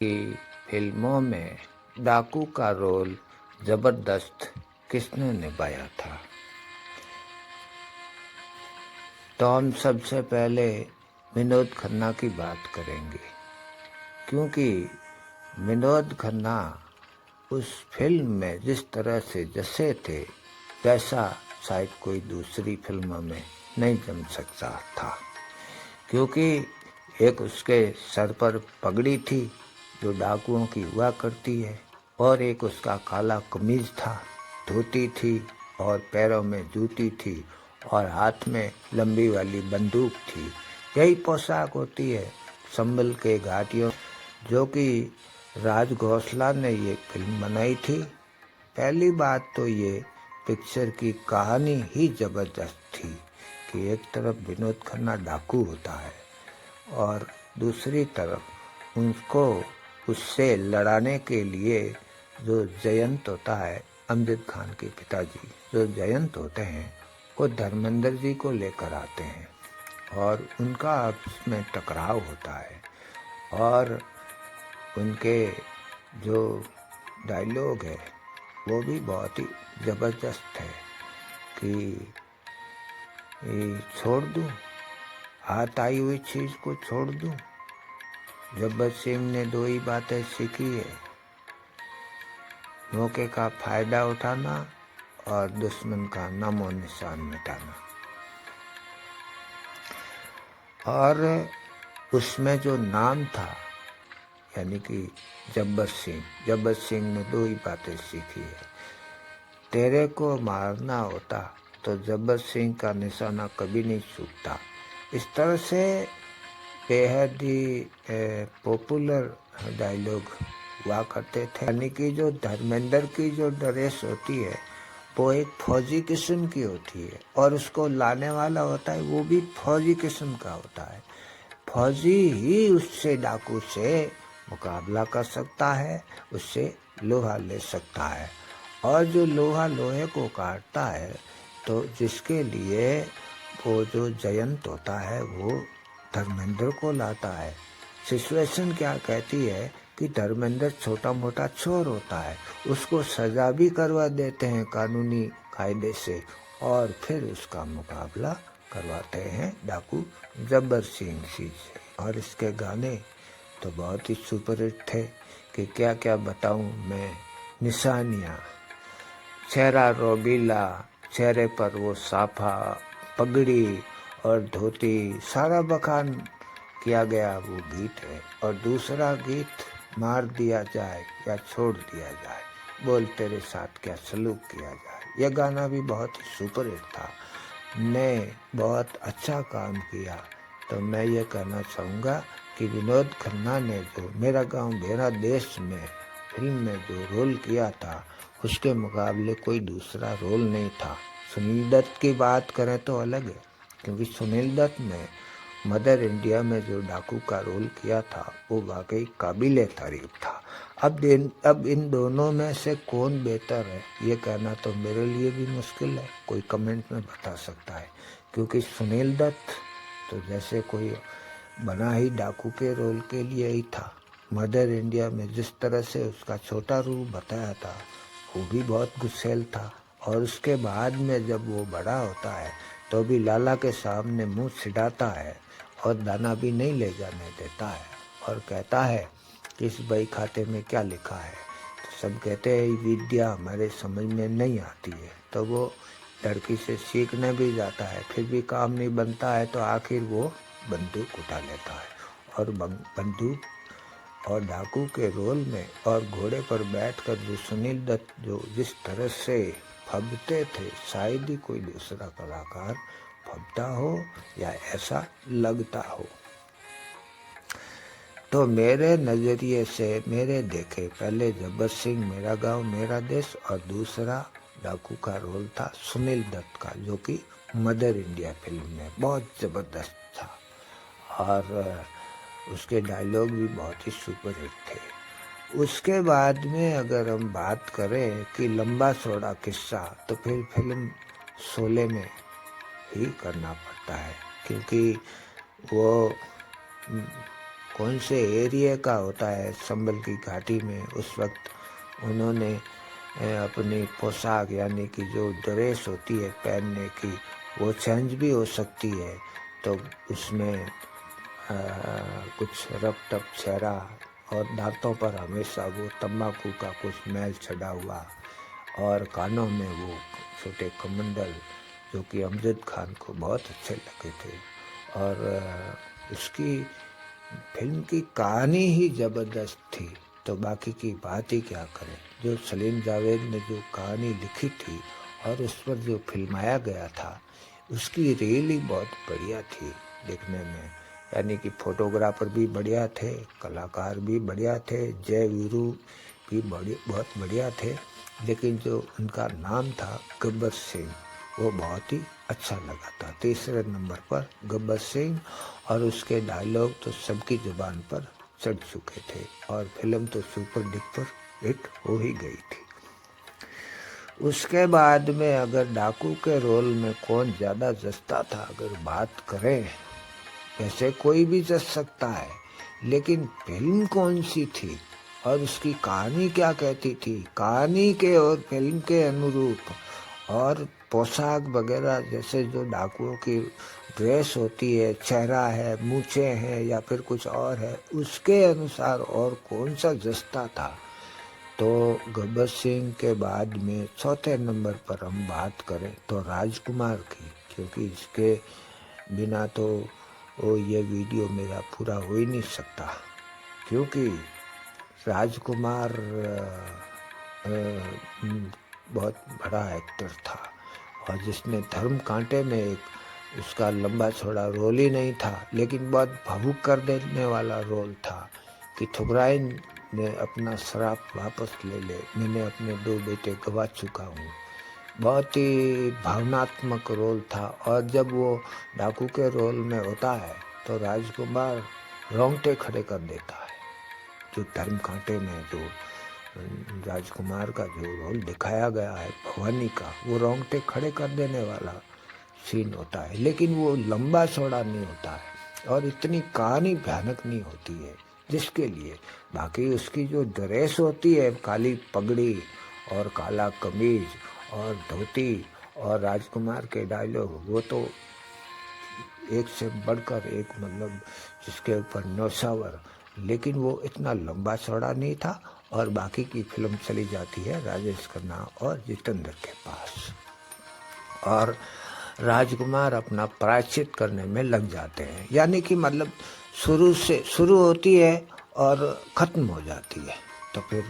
की फिल्मों में डाकू का रोल जबरदस्त किसने निभाया था? तो हम सबसे पहले विनोद खन्ना की बात करेंगे, क्योंकि विनोद खन्ना उस फिल्म में जिस तरह से जैसे थे वैसा शायद कोई दूसरी फिल्म में नहीं जम सकता था, क्योंकि एक उसके सर पर पगड़ी थी जो डाकुओं की हुआ करती है, और एक उसका काला कमीज था, धोती थी और पैरों में जूती थी और हाथ में लंबी वाली बंदूक थी। यही पोशाक होती है संभल के घाटियों, जो कि राज घोसला ने ये फिल्म बनाई थी। पहली बात तो ये पिक्चर की कहानी ही जबरदस्त थी कि एक तरफ विनोद खन्ना डाकू होता है और दूसरी तरफ उनको उससे लड़ाने के लिए जो जयंत होता है, अमजद खान के पिताजी जो जयंत होते हैं, वो धर्मेंद्र जी को लेकर आते हैं और उनका आपस में टकराव होता है। और उनके जो डायलॉग है वो भी बहुत ही ज़बरदस्त है कि छोड़ दूं, हाथ आई हुई चीज़ को छोड़ दूं। जब्बर सिंह ने दो ही बातें सीखी है, मौके का फायदा उठाना और दुश्मन का नामो निशान मिटाना। और उसमें जो नाम था, यानी कि जब्बर सिंह ने दो ही बातें सीखी है, तेरे को मारना होता तो जब्बर सिंह का निशाना कभी नहीं छूटता। इस तरह से बेहद ही पॉपुलर डायलॉग हुआ करते थे। यानी कि जो धर्मेंद्र की जो ड्रेस होती है वो एक फौजी किस्म की होती है और उसको लाने वाला होता है वो भी फौजी किस्म का होता है। फौजी ही उससे डाकू से मुकाबला कर सकता है, उससे लोहा ले सकता है, और जो लोहा लोहे को काटता है तो जिसके लिए वो जो जयंत होता है वो धर्मेंद्र को लाता है। सिचुएशन क्या कहती है कि धर्मेंद्र छोटा मोटा चोर होता है, उसको सजा भी करवा देते हैं कानूनी कायदे से, और फिर उसका मुकाबला करवाते हैं डाकू जब्बर सिंह जी से। और इसके गाने तो बहुत ही सुपरहिट थे कि क्या क्या बताऊं मैं। निशानियाँ, चेहरा रोबीला, चेहरे पर वो साफा, पगड़ी और धोती, सारा बखान किया गया वो गीत है। और दूसरा गीत, मार दिया जाए या छोड़ दिया जाए, बोल तेरे साथ क्या सलूक किया जाए, यह गाना भी बहुत ही सुपरहिट था, ने बहुत अच्छा काम किया। तो मैं ये कहना चाहूँगा कि विनोद खन्ना ने जो मेरा गांव मेरा देश में फिल्म में जो रोल किया था उसके मुकाबले कोई दूसरा रोल नहीं था। सुनील दत्त की बात करें तो अलग है, क्योंकि सुनील दत्त ने मदर इंडिया में जो डाकू का रोल किया था वो वाकई काबिले तारीफ था। अब इन दोनों में से कौन बेहतर है ये कहना तो मेरे लिए भी मुश्किल है, कोई कमेंट में बता सकता है। क्योंकि सुनील दत्त तो जैसे कोई बना ही डाकू के रोल के लिए ही था। मदर इंडिया में जिस तरह से उसका छोटा रूप बताया था वो भी बहुत गुस्सैल था, और उसके बाद में जब वो बड़ा होता है तो भी लाला के सामने मुंह छिड़ाता है और दाना भी नहीं ले जाने देता है, और कहता है कि इस बही खाते में क्या लिखा है। तो सब कहते हैं विद्या हमारे समझ में नहीं आती है, तो वो लड़की से सीखने भी जाता है, फिर भी काम नहीं बनता है तो आखिर वो बंदूक उठा लेता है। और बंदूक और डाकू के रोल में और घोड़े पर बैठकर जो सुनील दत्त जो जिस तरह से फबते थे, शायद ही कोई दूसरा कलाकार फबता हो या ऐसा लगता हो। तो मेरे नज़रिए से मेरे देखे पहले जब्बर सिंह मेरा गांव मेरा देश, और दूसरा डाकू का रोल था सुनील दत्त का, जो कि मदर इंडिया फिल्म में बहुत ज़बरदस्त था, और उसके डायलॉग भी बहुत ही सुपरहिट थे। उसके बाद में अगर हम बात करें कि लंबा चौड़ा किस्सा, तो फिर फिल्म शोले में ही करना पड़ता है, क्योंकि वो कौन से एरिया का होता है संबल की घाटी में, उस वक्त उन्होंने अपनी पोशाक यानी कि जो ड्रेस होती है पहनने की वो चेंज भी हो सकती है। तो उसमें कुछ रपटप चेहरा और दांतों पर हमेशा वो तंबाकू का कुछ मैल चढ़ा हुआ और कानों में वो छोटे कमंडल जो कि अमजद खान को बहुत अच्छे लगे थे। और उसकी फिल्म की कहानी ही ज़बरदस्त थी, तो बाकी की बात ही क्या करें। जो सलीम जावेद ने जो कहानी लिखी थी और उस पर जो फिल्माया गया था उसकी रील ही बहुत बढ़िया थी देखने में, यानी कि फोटोग्राफर भी बढ़िया थे, कलाकार भी बढ़िया थे, जय वीरू भी बहुत बढ़िया थे, लेकिन जो उनका नाम था गब्बर सिंह वो बहुत ही अच्छा लगा था। तीसरे नंबर पर गब्बर सिंह और उसके डायलॉग तो सबकी जुबान पर चढ़ चुके थे और फिल्म तो सुपर डुपर हिट हो ही गई थी। उसके बाद में अगर डाकू के रोल में कौन ज़्यादा जचता था अगर बात करें, वैसे कोई भी जच सकता है, लेकिन फिल्म कौन सी थी और उसकी कहानी क्या कहती थी, कहानी के और फिल्म के अनुरूप और पोशाक वगैरह जैसे जो डाकुओं की ड्रेस होती है, चेहरा है, मूछे हैं या फिर कुछ और है, उसके अनुसार और कौन सा जचता था। तो गब्बर सिंह के बाद में चौथे नंबर पर हम बात करें तो राजकुमार की, क्योंकि इसके बिना तो ये वीडियो मेरा पूरा हो ही नहीं सकता, क्योंकि राजकुमार बहुत बड़ा एक्टर था और जिसने धर्म कांटे में एक उसका लंबा चौड़ा रोल ही नहीं था, लेकिन बहुत भावुक कर देने वाला रोल था कि ठुकराई ने अपना श्राप वापस ले ले, मैंने अपने 2 बेटे गवा चुका हूँ। बहुत ही भावनात्मक रोल था और जब वो डाकू के रोल में होता है तो राजकुमार रोंगटे खड़े कर देता है। जो धर्म कांटे में जो राजकुमार का जो रोल दिखाया गया है भवानी का, वो रोंगटे खड़े कर देने वाला सीन होता है, लेकिन वो लंबा चौड़ा नहीं होता है और इतनी कहानी भयानक नहीं होती है जिसके लिए बाकी उसकी जो ड्रेस होती है, काली पगड़ी और काला कमीज और धोती और राजकुमार के डायलॉग, वो तो एक से बढ़कर एक, मतलब जिसके ऊपर नौशावर, लेकिन वो इतना लंबा चौड़ा नहीं था। और बाकी की फिल्म चली जाती है राजेश खन्ना और जितेंद्र के पास और राजकुमार अपना प्रायश्चित करने में लग जाते हैं, यानी कि मतलब शुरू होती है और ख़त्म हो जाती है। तो फिर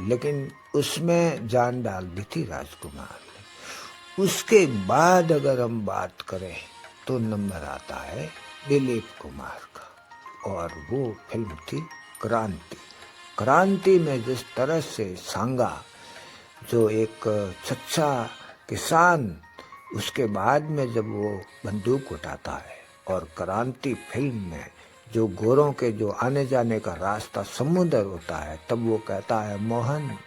लेकिन उसमें जान डाल दी थी राजकुमार ने। उसके बाद अगर हम बात करें तो नंबर आता है दिलीप कुमार का और वो फिल्म थी क्रांति। क्रांति में जिस तरह से सांगा जो एक सच्चा किसान, उसके बाद में जब वो बंदूक उठाता है और क्रांति फिल्म में जो गोरों के जो आने जाने का रास्ता समुद्र होता है, तब वो कहता है मोहन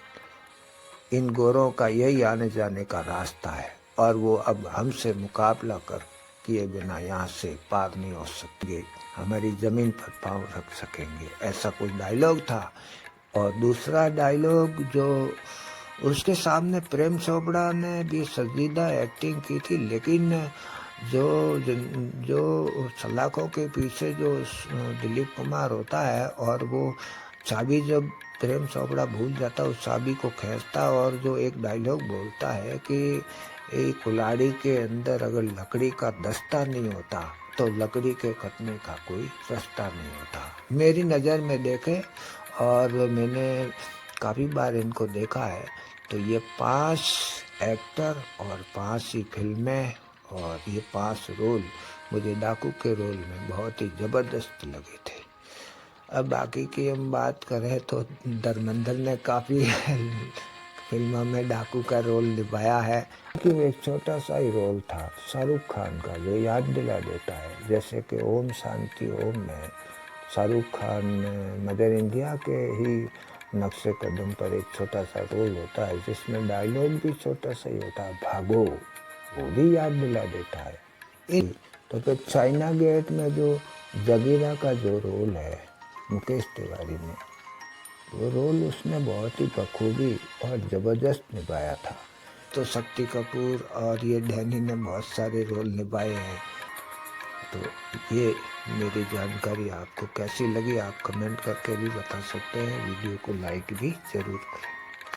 इन गोरों का यही आने जाने का रास्ता है और वो अब हमसे मुकाबला कर किए बिना यहाँ से पार नहीं हो सकते, हमारी ज़मीन पर पाँव रख सकेंगे, ऐसा कुछ डायलॉग था। और दूसरा डायलॉग जो उसके सामने प्रेम चोपड़ा ने भी संजीदा एक्टिंग की थी, लेकिन जो सलाखों के पीछे जो दिलीप कुमार होता है और वो चाबी जब प्रेम चोपड़ा भूल जाता उस चाबी को खींचता और जो एक डायलॉग बोलता है कि एक कुल्हाड़ी के अंदर अगर लकड़ी का दस्ता नहीं होता तो लकड़ी के कटने का कोई रास्ता नहीं होता। मेरी नज़र में देखे और मैंने काफ़ी बार इनको देखा है, तो ये 5 एक्टर और 5 ही फिल्में और ये 5 रोल मुझे डाकू के रोल में बहुत ही ज़बरदस्त लगे थे। अब बाकी की हम बात करें तो धर्मेंद्र ने काफ़ी फिल्मों में डाकू का रोल निभाया है, लेकिन एक छोटा सा ही रोल था शाहरुख खान का जो याद दिला देता है, जैसे कि ओम शांति ओम में शाहरुख खान मदर इंडिया के ही नक्शे कदम पर एक छोटा सा रोल होता है जिसमें डायलॉग भी छोटा सा ही होता है, भागो, वो भी याद दिला देता है। तो फिर चाइना गेट में जो जगीरा का जो रोल है मुकेश तिवारी ने। वो रोल उसने बहुत ही बखूबी और ज़बरदस्त निभाया था। तो शक्ति कपूर और ये डैनी ने बहुत सारे रोल निभाए हैं। तो ये मेरी जानकारी आपको कैसी लगी आप कमेंट करके भी बता सकते हैं। वीडियो को लाइक भी ज़रूर करें।